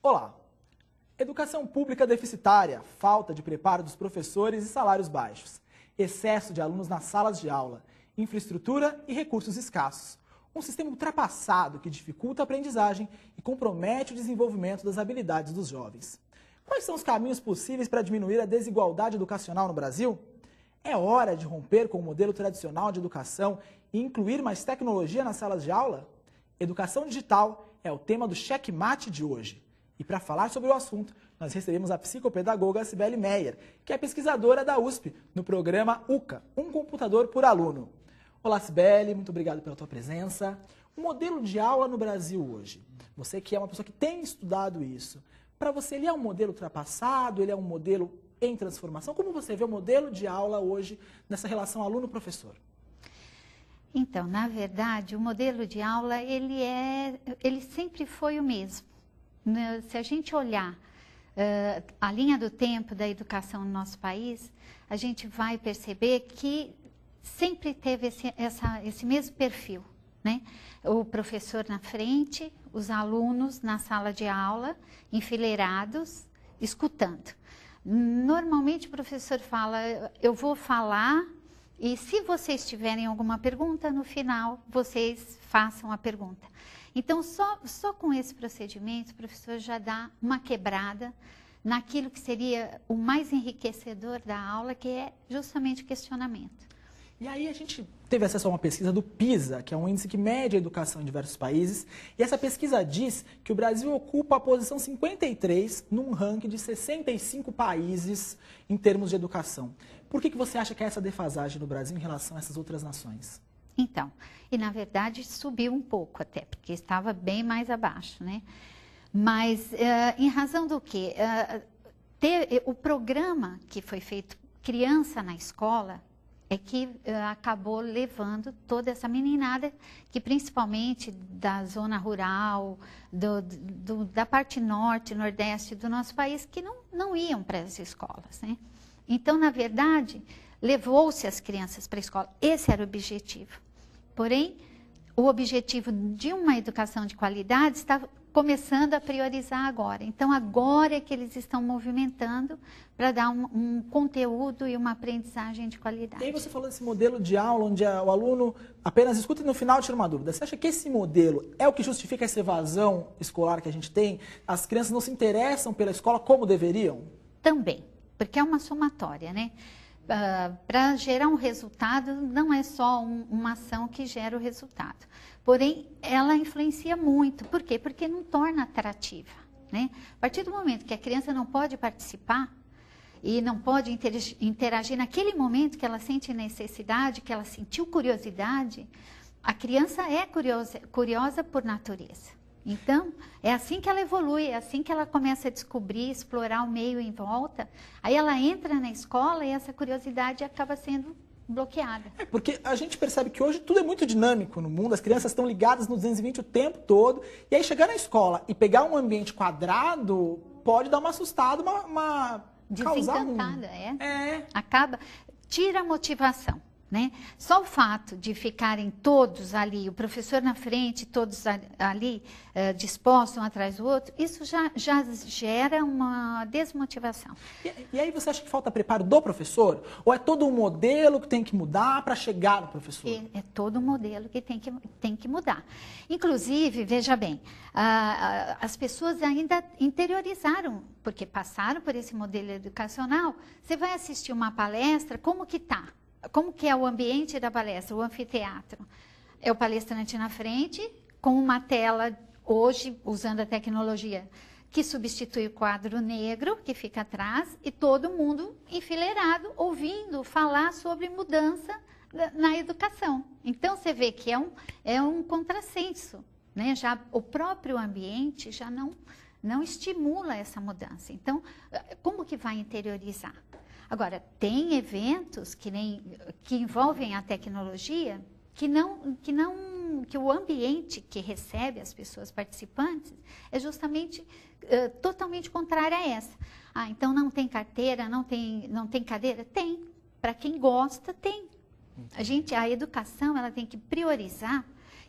Olá! Educação pública deficitária, falta de preparo dos professores e salários baixos, excesso de alunos nas salas de aula, infraestrutura e recursos escassos. Um sistema ultrapassado que dificulta a aprendizagem e compromete o desenvolvimento das habilidades dos jovens. Quais são os caminhos possíveis para diminuir a desigualdade educacional no Brasil? É hora de romper com o modelo tradicional de educação e incluir mais tecnologia nas salas de aula? Educação digital é o tema do Checkmate de hoje. E para falar sobre o assunto, nós recebemos a psicopedagoga Cibele Meyer, que é pesquisadora da USP, no programa UCA, Um Computador por Aluno. Olá, Cibele, muito obrigado pela tua presença. O modelo de aula no Brasil hoje, você que é uma pessoa que tem estudado isso, para você ele é um modelo ultrapassado, ele é um modelo em transformação? Como você vê o modelo de aula hoje nessa relação aluno-professor? Então, na verdade, o modelo de aula, ele sempre foi o mesmo. Se a gente olhar a linha do tempo da educação no nosso país, a gente vai perceber que sempre teve esse mesmo perfil, né? O professor na frente, os alunos na sala de aula, enfileirados, escutando. Normalmente o professor fala, eu vou falar e se vocês tiverem alguma pergunta, no final vocês façam a pergunta. Então, só com esse procedimento, o professor já dá uma quebrada naquilo que seria o mais enriquecedor da aula, que é justamente o questionamento. E aí a gente teve acesso a uma pesquisa do PISA, que é um índice que mede a educação em diversos países, e essa pesquisa diz que o Brasil ocupa a posição 53 num ranking de 65 países em termos de educação. Por que você acha que é essa defasagem no Brasil em relação a essas outras nações? Então, e na verdade subiu um pouco até, porque estava bem mais abaixo, né? Mas em razão do quê? O programa que foi feito Criança na Escola é que acabou levando toda essa meninada, que principalmente da zona rural, da parte norte, nordeste do nosso país, que não iam para as escolas, né? Então, na verdade, levou-se as crianças para a escola. Esse era o objetivo. Porém, o objetivo de uma educação de qualidade está começando a priorizar agora. Então, agora é que eles estão movimentando para dar um conteúdo e uma aprendizagem de qualidade. E aí você falou desse modelo de aula onde o aluno apenas escuta e no final tira uma dúvida. Você acha que esse modelo é o que justifica essa evasão escolar que a gente tem? As crianças não se interessam pela escola como deveriam? Também, porque é uma somatória, né? Para gerar um resultado, não é só uma ação que gera o resultado. Porém, ela influencia muito. Por quê? Porque não torna atrativa, né? A partir do momento que a criança não pode participar e não pode interagir naquele momento que ela sente necessidade, que ela sentiu curiosidade, a criança é curiosa por natureza. Então, é assim que ela evolui, é assim que ela começa a descobrir, explorar o meio em volta. Aí ela entra na escola e essa curiosidade acaba sendo bloqueada. Porque a gente percebe que hoje tudo é muito dinâmico no mundo, as crianças estão ligadas no 220 o tempo todo, e aí chegar na escola e pegar um ambiente quadrado pode dar uma assustada, uma desencantada, acaba, tira a motivação. Né? Só o fato de ficarem todos ali, o professor na frente, todos ali dispostos um atrás do outro, isso já gera uma desmotivação. E aí você acha que falta preparo do professor? Ou é todo um modelo que tem que mudar para chegar no professor? É todo um modelo que tem que mudar. Inclusive, veja bem, as pessoas ainda interiorizaram, porque passaram por esse modelo educacional. Você vai assistir uma palestra, como que está? Como que é o ambiente da palestra, o anfiteatro? É o palestrante na frente, com uma tela, hoje, usando a tecnologia, que substitui o quadro negro, que fica atrás, e todo mundo enfileirado, ouvindo falar sobre mudança na educação. Então, você vê que é um contrassenso, né? Já o próprio ambiente já não estimula essa mudança. Então, como que vai interiorizar? Agora, tem eventos que envolvem a tecnologia que o ambiente que recebe as pessoas participantes é justamente totalmente contrário a essa. Então não tem carteira, não tem cadeira? Tem. Para quem gosta, tem. A educação ela tem que priorizar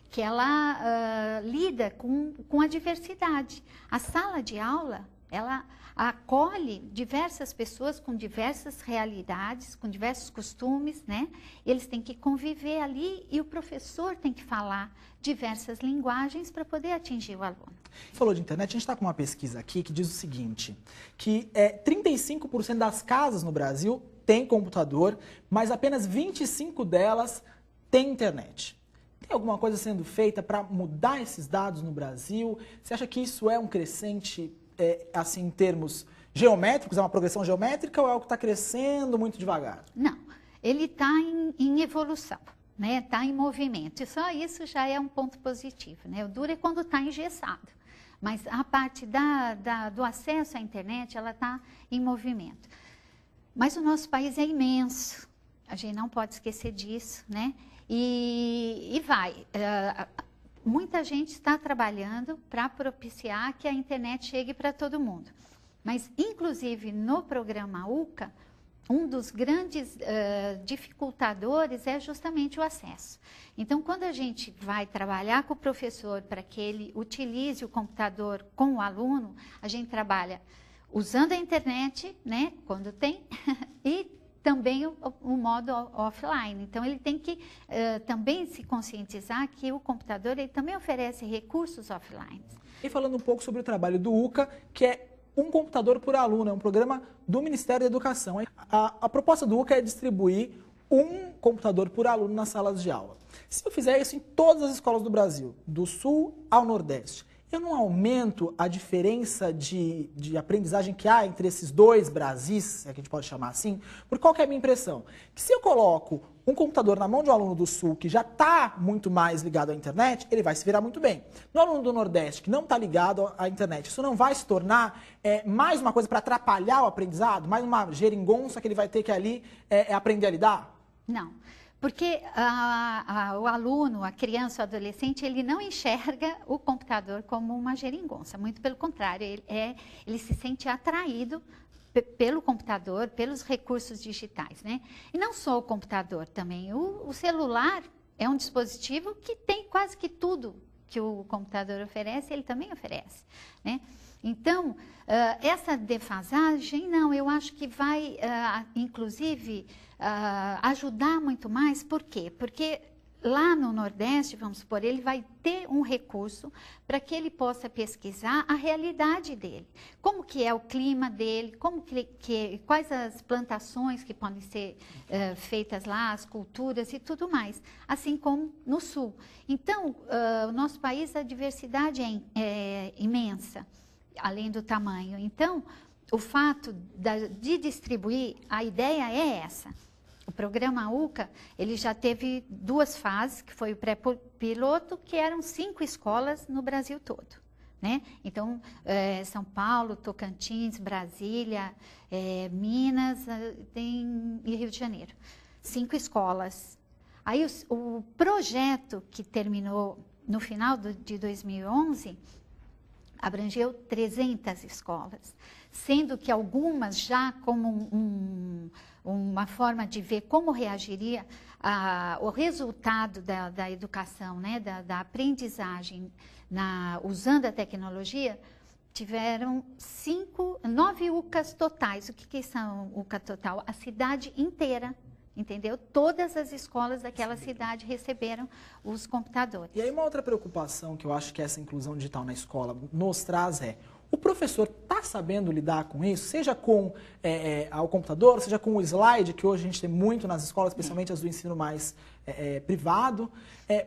que ela lida com a diversidade. A sala de aula, ela acolhe diversas pessoas com diversas realidades, com diversos costumes, né? Eles têm que conviver ali e o professor tem que falar diversas linguagens para poder atingir o aluno. Falou de internet, a gente está com uma pesquisa aqui que diz o seguinte, que 35% das casas no Brasil têm computador, mas apenas 25% delas têm internet. Tem alguma coisa sendo feita para mudar esses dados no Brasil? Você acha que isso é um crescente, assim, em termos geométricos, é uma progressão geométrica ou é algo que está crescendo muito devagar? Não, ele está em evolução, né? Está em movimento, e só isso já é um ponto positivo, né? O duro é quando está engessado, mas a parte do acesso à internet, ela está em movimento. Mas o nosso país é imenso, a gente não pode esquecer disso, né? E vai. Muita gente está trabalhando para propiciar que a internet chegue para todo mundo. Mas, inclusive, no programa UCA, um dos grandes dificultadores é justamente o acesso. Então, quando a gente vai trabalhar com o professor para que ele utilize o computador com o aluno, a gente trabalha usando a internet, né, quando tem, e também o modo offline. Então, ele tem que também se conscientizar que o computador ele também oferece recursos offline. E falando um pouco sobre o trabalho do UCA, que é um computador por aluno, é um programa do Ministério da Educação. A proposta do UCA é distribuir um computador por aluno nas salas de aula. Se eu fizer isso em todas as escolas do Brasil, do Sul ao Nordeste, eu não aumento a diferença de aprendizagem que há entre esses dois Brasis, se é que a gente pode chamar assim? Porque qual que é a minha impressão? Que se eu coloco um computador na mão de um aluno do Sul que já está muito mais ligado à internet, ele vai se virar muito bem. No aluno do Nordeste que não está ligado à internet, isso não vai se tornar mais uma coisa para atrapalhar o aprendizado? Mais uma geringonça que ele vai ter que ali aprender a lidar? Não. Porque o aluno, a criança, o adolescente, ele não enxerga o computador como uma geringonça. Muito pelo contrário, ele se sente atraído pelo computador, pelos recursos digitais, né? E não só o computador também. O celular é um dispositivo que tem quase que tudo que o computador oferece, ele também oferece, né? Então, essa defasagem, não, eu acho que vai, inclusive, ajudar muito mais. Por quê? Porque lá no Nordeste, vamos supor, ele vai ter um recurso para que ele possa pesquisar a realidade dele. Como que é o clima dele, quais as plantações que podem ser feitas lá, as culturas e tudo mais. Assim como no Sul. Então, o nosso país, a diversidade é imensa, além do tamanho. Então, o fato de distribuir, a ideia é essa. O programa UCA, ele já teve 2 fases, que foi o pré-piloto, que eram 5 escolas no Brasil todo, né? Então, São Paulo, Tocantins, Brasília, Minas e Rio de Janeiro. 5 escolas. Aí o projeto que terminou no final de 2011, abrangeu 300 escolas, sendo que algumas já como uma forma de ver como reagiria o resultado da educação, né, da aprendizagem usando a tecnologia, tiveram 9 UCAs totais. O que são UCA total? A cidade inteira. Entendeu? Todas as escolas daquela cidade receberam os computadores. E aí uma outra preocupação que eu acho que essa inclusão digital na escola nos traz o professor está sabendo lidar com isso, seja com o computador, seja com o slide, que hoje a gente tem muito nas escolas, especialmente as do ensino mais privado.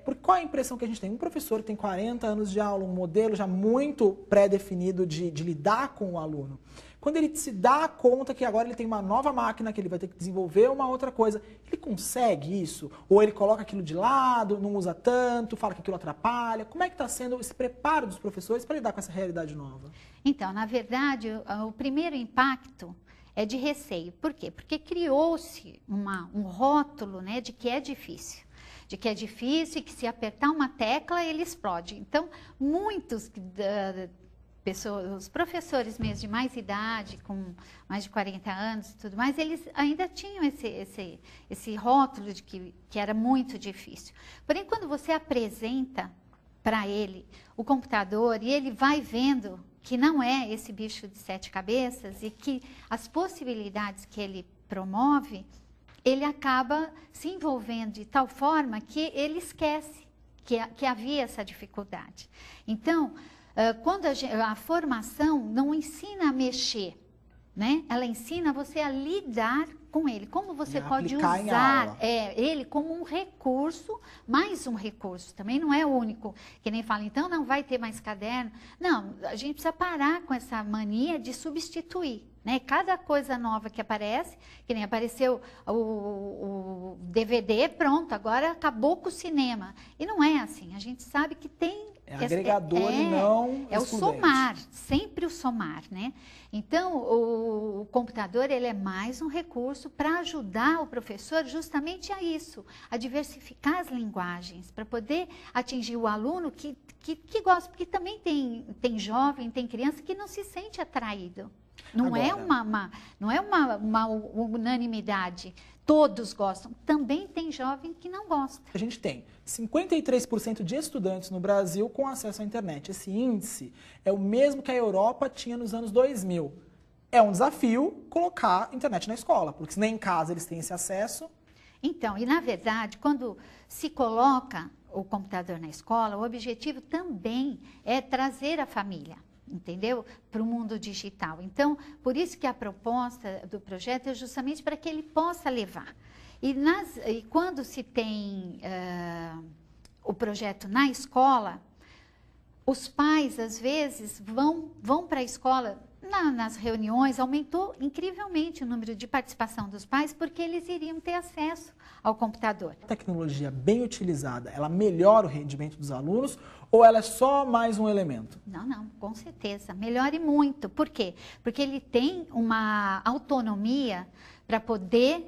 Porque qual é a impressão que a gente tem? Um professor que tem 40 anos de aula, um modelo já muito pré-definido de lidar com o aluno. Quando ele se dá conta que agora ele tem uma nova máquina, que ele vai ter que desenvolver uma outra coisa, ele consegue isso? Ou ele coloca aquilo de lado, não usa tanto, fala que aquilo atrapalha? Como é que está sendo esse preparo dos professores para lidar com essa realidade nova? Então, na verdade, o primeiro impacto é de receio. Por quê? Porque criou-se um rótulo, né, de que é difícil. De que é difícil e que se apertar uma tecla, ele explode. Então, muitos os professores mesmo de mais idade, com mais de 40 anos e tudo mais, eles ainda tinham esse rótulo de que era muito difícil. Porém, quando você apresenta para ele o computador e ele vai vendo que não é esse bicho de 7 cabeças e que as possibilidades que ele promove, ele acaba se envolvendo de tal forma que ele esquece que havia essa dificuldade. Então, quando a formação não ensina a mexer, né? Ela ensina você a lidar com ele. Como você pode usar ele como um recurso, mais um recurso. Também não é o único. Que nem fala, então não vai ter mais caderno. Não, a gente precisa parar com essa mania de substituir. Né? Cada coisa nova que aparece, que nem apareceu o DVD, pronto, agora acabou com o cinema. E não é assim. A gente sabe que tem... É agregador e não é o somar, sempre o somar, né? Então, o computador, ele é mais um recurso para ajudar o professor justamente a isso, a diversificar as linguagens, para poder atingir o aluno que gosta, porque também tem jovem, tem criança que não se sente atraído. Não é uma unanimidade. Todos gostam. Também tem jovem que não gosta. A gente tem 53% de estudantes no Brasil com acesso à internet. Esse índice é o mesmo que a Europa tinha nos anos 2000. É um desafio colocar internet na escola, porque se nem em casa eles têm esse acesso. Então, e na verdade, quando se coloca o computador na escola, o objetivo também é trazer a família. Entendeu? Para o mundo digital. Então, por isso que a proposta do projeto é justamente para que ele possa levar. E quando se tem o projeto na escola, os pais, às vezes, vão para a escola, nas reuniões, aumentou incrivelmente o número de participação dos pais, porque eles iriam ter acesso ao computador. A tecnologia bem utilizada, ela melhora o rendimento dos alunos ou ela é só mais um elemento? Não, com certeza. Melhora muito. Por quê? Porque ele tem uma autonomia para poder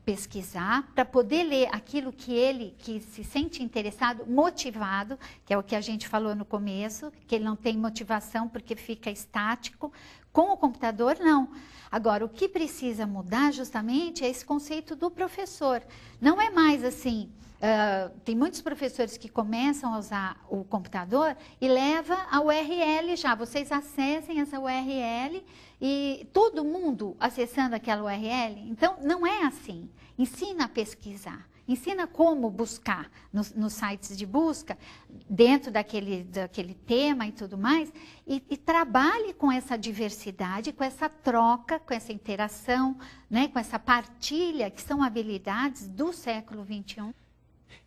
pesquisar, para poder ler aquilo que se sente interessado, motivado, que é o que a gente falou no começo, que ele não tem motivação porque fica estático. Com o computador, não. Agora, o que precisa mudar justamente é esse conceito do professor. Não é mais assim, tem muitos professores que começam a usar o computador e leva a URL já. Vocês acessem essa URL e todo mundo acessando aquela URL. Então, não é assim. Ensina a pesquisar. Ensina como buscar nos sites de busca, dentro daquele tema e tudo mais, e trabalhe com essa diversidade, com essa troca, com essa interação, né, com essa partilha, que são habilidades do século XXI.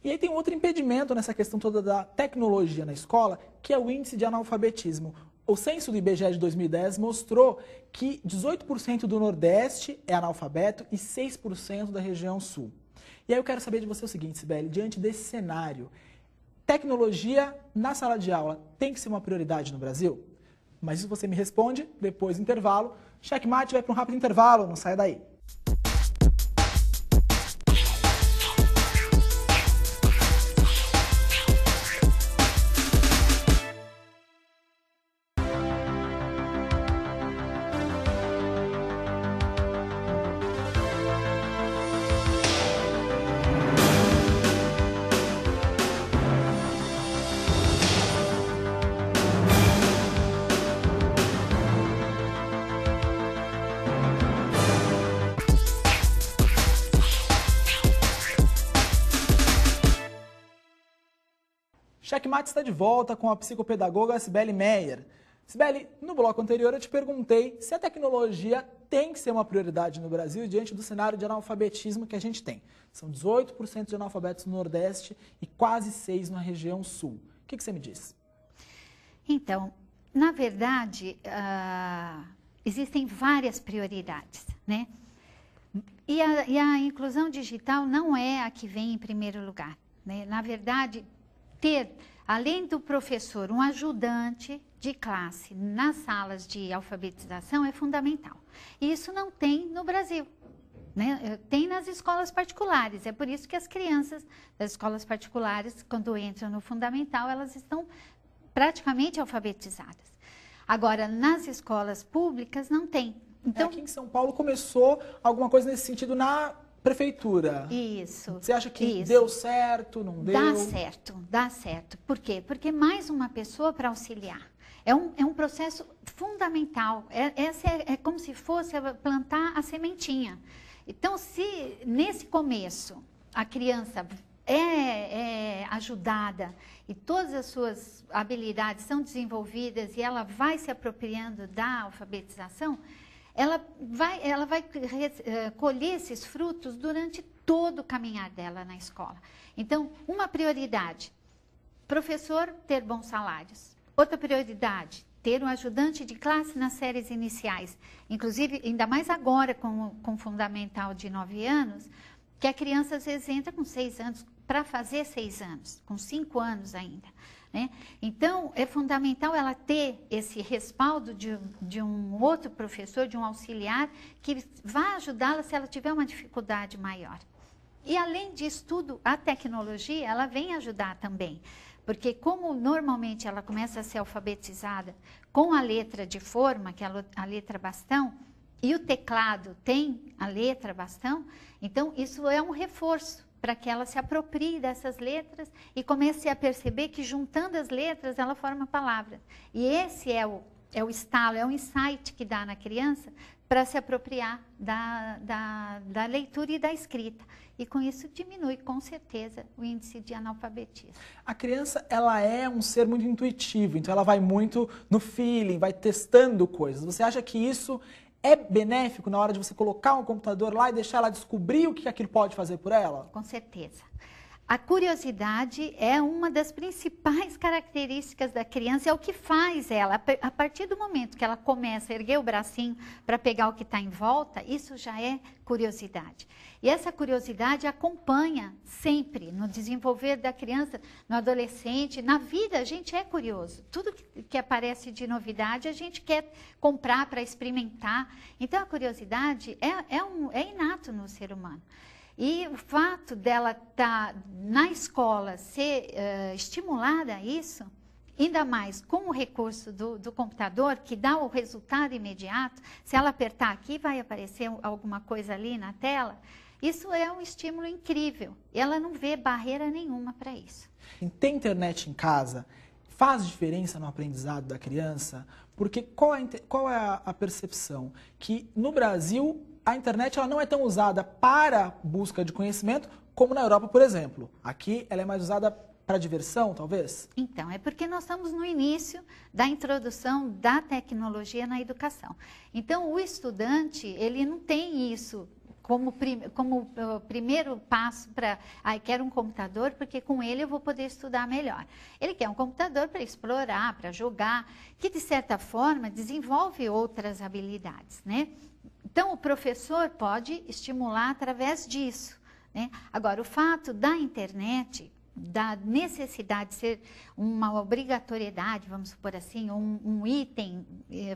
E aí tem outro impedimento nessa questão toda da tecnologia na escola, que é o índice de analfabetismo. O censo do IBGE de 2010 mostrou que 18% do Nordeste é analfabeto e 6% da região Sul. E aí eu quero saber de você o seguinte, Sibeli, diante desse cenário, tecnologia na sala de aula tem que ser uma prioridade no Brasil? Mas isso você me responde depois do intervalo. Checkmate vai para um rápido intervalo, não saia daí. Checkmate está de volta com a psicopedagoga Sibeli Meyer. Sibeli, no bloco anterior eu te perguntei se a tecnologia tem que ser uma prioridade no Brasil diante do cenário de analfabetismo que a gente tem. São 18% de analfabetos no Nordeste e quase 6% na região Sul. O que você me diz? Então, na verdade, existem várias prioridades, né? E a inclusão digital não é a que vem em primeiro lugar, né? Na verdade, ter, além do professor, um ajudante de classe nas salas de alfabetização é fundamental. E isso não tem no Brasil, né? Tem nas escolas particulares. É por isso que as crianças das escolas particulares, quando entram no fundamental, elas estão praticamente alfabetizadas. Agora, nas escolas públicas não tem. Então, aqui em São Paulo começou alguma coisa nesse sentido na prefeitura. Isso. Você acha que deu certo, não deu? Dá certo. Por quê? Porque mais uma pessoa para auxiliar. É um processo fundamental. É como se fosse plantar a sementinha. Então, se nesse começo a criança é ajudada e todas as suas habilidades são desenvolvidas e ela vai se apropriando da alfabetização, ela vai colher esses frutos durante todo o caminhar dela na escola. Então, uma prioridade, professor ter bons salários. Outra prioridade, ter um ajudante de classe nas séries iniciais. Inclusive, ainda mais agora com fundamental de 9 anos, que a criança às vezes entra com 6 anos, para fazer 6 anos, com 5 anos ainda. Né? Então, é fundamental ela ter esse respaldo de um outro professor, de um auxiliar, que vai ajudá-la se ela tiver uma dificuldade maior. E, além disso tudo, a tecnologia, ela vem ajudar também. Porque como normalmente ela começa a ser alfabetizada com a letra de forma, que é a letra bastão, e o teclado tem a letra bastão, então isso é um reforço para que ela se aproprie dessas letras e comece a perceber que juntando as letras ela forma palavras. E esse é o estalo, é o insight que dá na criança para se apropriar da leitura e da escrita. E com isso diminui, com certeza, o índice de analfabetismo. A criança, ela é um ser muito intuitivo, então ela vai muito no feeling, vai testando coisas. Você acha que isso é benéfico na hora de você colocar um computador lá e deixar ela descobrir o que aquilo pode fazer por ela? Com certeza. A curiosidade é uma das principais características da criança, é o que faz ela. A partir do momento que ela começa a erguer o bracinho para pegar o que está em volta, isso já é curiosidade. E essa curiosidade acompanha sempre no desenvolver da criança, no adolescente, na vida a gente é curioso. Tudo que aparece de novidade a gente quer comprar para experimentar. Então a curiosidade é inato no ser humano. E o fato dela estar na escola ser estimulada a isso, ainda mais com o recurso do computador, que dá o resultado imediato, se ela apertar aqui vai aparecer alguma coisa ali na tela, isso é um estímulo incrível. E ela não vê barreira nenhuma para isso. Ter internet em casa faz diferença no aprendizado da criança? Porque qual é a percepção? Que no Brasil a internet ela não é tão usada para busca de conhecimento como na Europa, por exemplo. Aqui ela é mais usada para diversão, talvez? Então, é porque nós estamos no início da introdução da tecnologia na educação. Então, o estudante, ele não tem isso como primeiro passo para, quero um computador porque com ele eu vou poder estudar melhor. Ele quer um computador para explorar, para jogar, que de certa forma desenvolve outras habilidades, né? Então, o professor pode estimular através disso, né? Agora, o fato da internet, da necessidade de ser uma obrigatoriedade, vamos supor assim, um item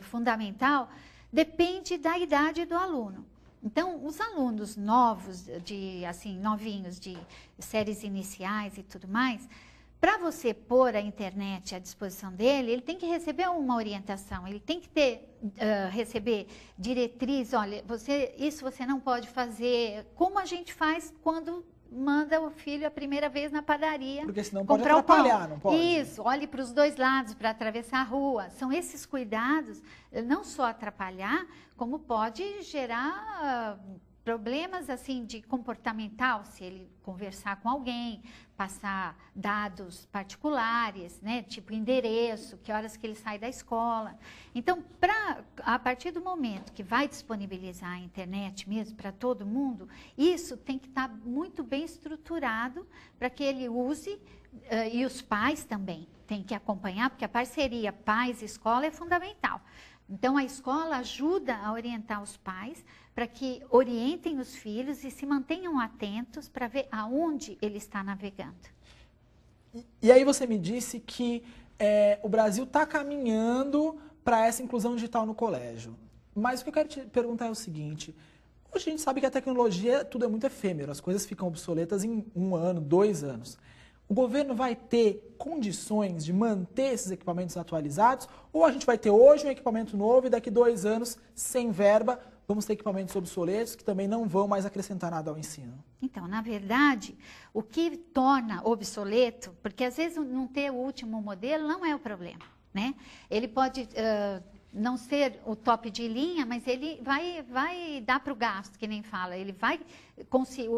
fundamental, depende da idade do aluno. Então, os alunos novos, novinhos, de séries iniciais e tudo mais, para você pôr a internet à disposição dele, ele tem que receber uma orientação, ele tem que receber diretriz, olha, isso você não pode fazer, como a gente faz quando manda o filho a primeira vez na padaria. Porque senão pode atrapalhar, não pode? Isso, olhe para os dois lados para atravessar a rua. São esses cuidados, não só atrapalhar, como pode gerar problemas assim de comportamental, se ele conversar com alguém, passar dados particulares, né, tipo endereço, que horas que ele sai da escola. Então, a partir do momento que vai disponibilizar a internet mesmo para todo mundo, isso tem que estar muito bem estruturado para que ele use, e os pais também têm que acompanhar, porque a parceria pais-escola é fundamental. Então, a escola ajuda a orientar os pais para que orientem os filhos e se mantenham atentos para ver aonde ele está navegando. E aí você me disse que o Brasil está caminhando para essa inclusão digital no colégio. Mas o que eu quero te perguntar é o seguinte: hoje a gente sabe que a tecnologia, tudo é muito efêmero, as coisas ficam obsoletas em 1 ano, 2 anos. o governo vai ter condições de manter esses equipamentos atualizados? Ou a gente vai ter hoje um equipamento novo e daqui 2 anos, sem verba, vamos ter equipamentos obsoletos que também não vão mais acrescentar nada ao ensino? Então, na verdade, o que torna obsoleto, porque às vezes não ter o último modelo não é o problema, né? Ele pode não ser o top de linha, mas ele vai dar para o gasto, que nem fala. Ele vai conseguir,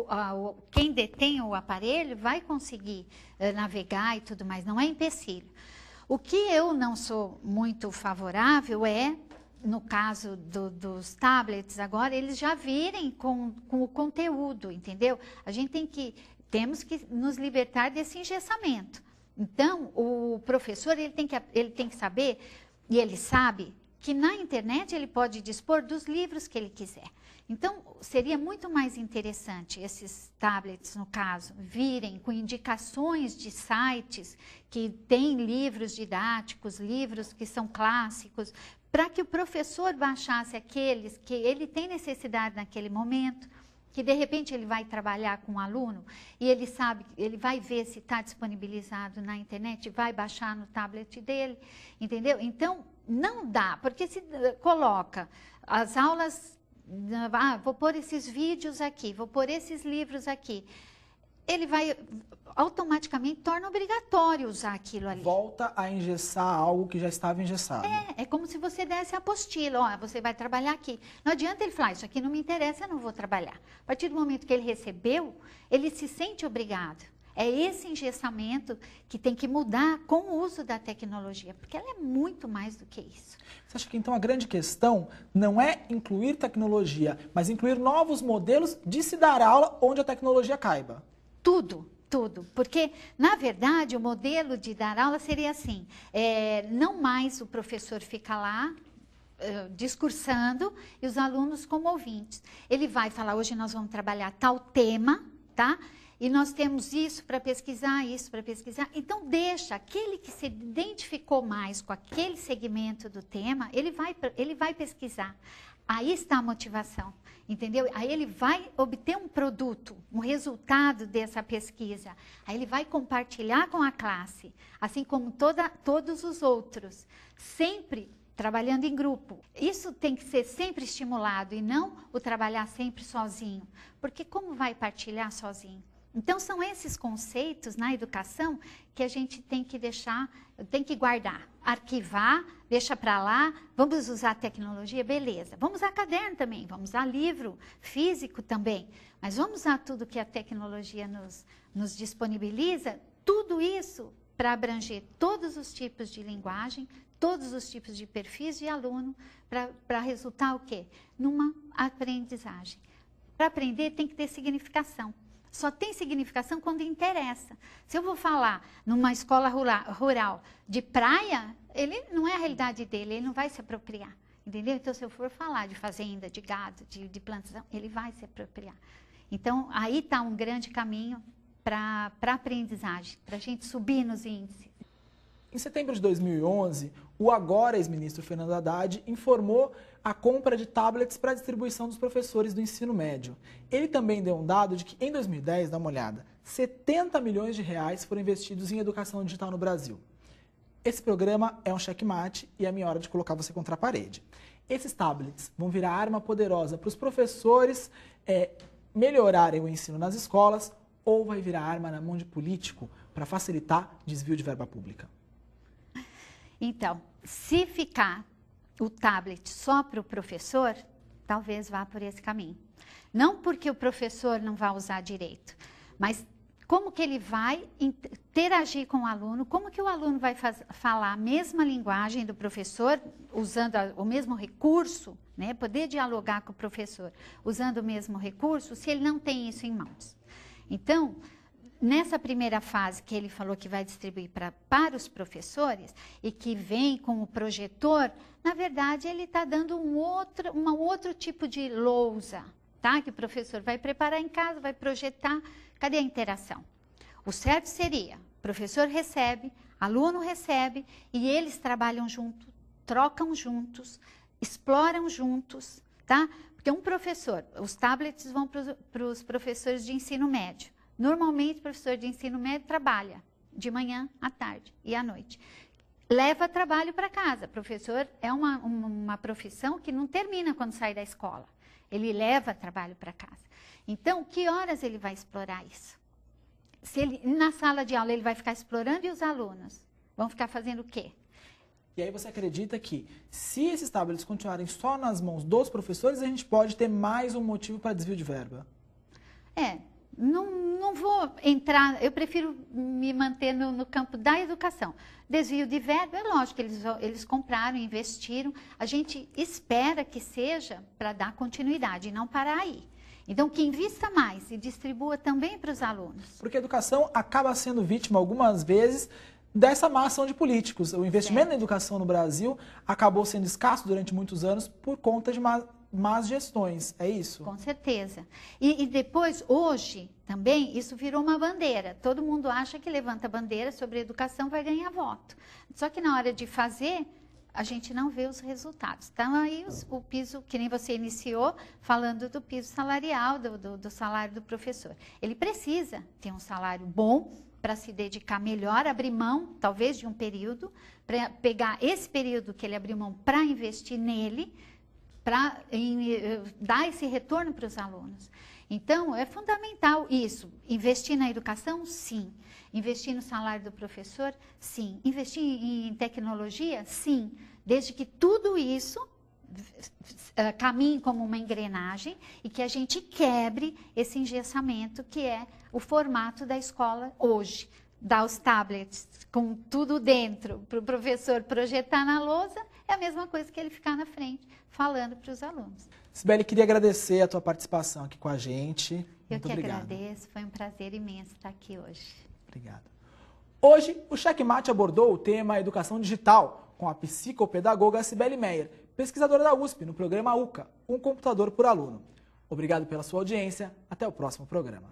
quem detém o aparelho vai conseguir navegar e tudo mais, não é empecilho. O que eu não sou muito favorável é, no caso dos tablets agora, eles já virem com o conteúdo, entendeu? A gente temos que nos libertar desse engessamento. Então, o professor ele tem que saber, e ele sabe, que na internet ele pode dispor dos livros que ele quiser. Então, seria muito mais interessante esses tablets, no caso, virem com indicações de sites que têm livros didáticos, livros que são clássicos, para que o professor baixasse aqueles que ele tem necessidade naquele momento, que de repente ele vai trabalhar com um aluno e ele sabe, ele vai ver se está disponibilizado na internet, vai baixar no tablet dele, entendeu? Então, não dá, porque se coloca as aulas, vou pôr esses vídeos aqui, vou pôr esses livros aqui, ele vai automaticamente torna obrigatório usar aquilo ali. Volta a engessar algo que já estava engessado. É como se você desse a apostila, ó, você vai trabalhar aqui. Não adianta ele falar, isso aqui não me interessa, eu não vou trabalhar. A partir do momento que ele recebeu, ele se sente obrigado. É esse engessamento que tem que mudar com o uso da tecnologia, porque ela é muito mais do que isso. Você acha que então a grande questão não é incluir tecnologia, mas incluir novos modelos de se dar aula onde a tecnologia caiba? Tudo. Porque, na verdade, o modelo de dar aula seria assim, não mais o professor fica lá discursando e os alunos como ouvintes. Ele vai falar, hoje nós vamos trabalhar tal tema, tá? E nós temos isso para pesquisar, isso para pesquisar. Então, deixa aquele que se identificou mais com aquele segmento do tema, ele vai pesquisar. Aí está a motivação, entendeu? Aí ele vai obter um produto, um resultado dessa pesquisa. Aí ele vai compartilhar com a classe, assim como todos os outros, sempre trabalhando em grupo. Isso tem que ser sempre estimulado e não o trabalhar sempre sozinho, porque como vai partilhar sozinho? Então, são esses conceitos na educação que a gente tem que deixar, tem que guardar, arquivar, deixa para lá, vamos usar tecnologia, beleza. Vamos usar caderno também, vamos usar livro físico também, mas vamos usar tudo que a tecnologia nos disponibiliza, tudo isso para abranger todos os tipos de linguagem, todos os tipos de perfis de aluno, para resultar o quê? Numa aprendizagem. Para aprender tem que ter significação. Só tem significação quando interessa. Se eu vou falar numa escola rural de praia, ele não é a realidade dele, ele não vai se apropriar, entendeu? Então, se eu for falar de fazenda, de gado, de plantação, ele vai se apropriar. Então, aí está um grande caminho para a aprendizagem, para a gente subir nos índices. Em setembro de 2011, o agora ex-ministro Fernando Haddad informou a compra de tablets para a distribuição dos professores do ensino médio. Ele também deu um dado de que em 2010, dá uma olhada, 70 milhões de reais foram investidos em educação digital no Brasil. Esse programa é um checkmate e é a minha hora de colocar você contra a parede. Esses tablets vão virar arma poderosa para os professores melhorarem o ensino nas escolas ou vai virar arma na mão de político para facilitar desvio de verba pública? Então, se ficar o tablet só para o professor, talvez vá por esse caminho. Não porque o professor não vai usar direito, mas como que ele vai interagir com o aluno, como que o aluno vai falar a mesma linguagem do professor, usando o mesmo recurso, né? Poder dialogar com o professor usando o mesmo recurso, se ele não tem isso em mãos. Então, nessa primeira fase que ele falou que vai distribuir para os professores e que vem com o projetor, na verdade ele está dando um outro tipo de lousa, tá? Que o professor vai preparar em casa, vai projetar. Cadê a interação? O certo seria, professor recebe, aluno recebe e eles trabalham juntos, trocam juntos, exploram juntos, tá? Porque um professor, os tablets vão para os professores de ensino médio. Normalmente, o professor de ensino médio trabalha de manhã, à tarde e à noite. Leva trabalho para casa. Professor é uma profissão que não termina quando sai da escola. Ele leva trabalho para casa. Então, que horas ele vai explorar isso? Se ele, na sala de aula ele vai ficar explorando e os alunos vão ficar fazendo o quê? E aí você acredita que, se esses tablets continuarem só nas mãos dos professores, a gente pode ter mais um motivo para desvio de verba? Não vou entrar, eu prefiro me manter no campo da educação. Desvio de verba, é lógico, eles compraram, investiram. A gente espera que seja para dar continuidade e não parar aí. Então, que invista mais e distribua também para os alunos. Porque a educação acaba sendo vítima, algumas vezes, dessa má ação de políticos. O investimento na educação no Brasil acabou sendo escasso durante muitos anos por conta de más gestões, é isso? Com certeza. E depois, hoje, também, isso virou uma bandeira. Todo mundo acha que levanta a bandeira sobre educação vai ganhar voto. Só que na hora de fazer, a gente não vê os resultados. Então, aí o piso, que nem você iniciou, falando do piso salarial, do salário do professor. Ele precisa ter um salário bom para se dedicar melhor, abrir mão, talvez, de um período, para pegar esse período que ele abriu mão para investir nele, para dar esse retorno para os alunos. Então, é fundamental isso. Investir na educação, sim. Investir no salário do professor, sim. Investir em tecnologia, sim. Desde que tudo isso caminhe como uma engrenagem e que a gente quebre esse engessamento que é o formato da escola hoje. Dar os tablets com tudo dentro para o professor projetar na lousa é a mesma coisa que ele ficar na frente falando para os alunos. Sibeli, queria agradecer a tua participação aqui com a gente. Muito obrigado. Agradeço, foi um prazer imenso estar aqui hoje. Obrigado. Hoje, o Checkmate abordou o tema Educação Digital com a psicopedagoga Sibeli Meyer, pesquisadora da USP, no programa UCA, Um Computador por Aluno. Obrigado pela sua audiência. Até o próximo programa.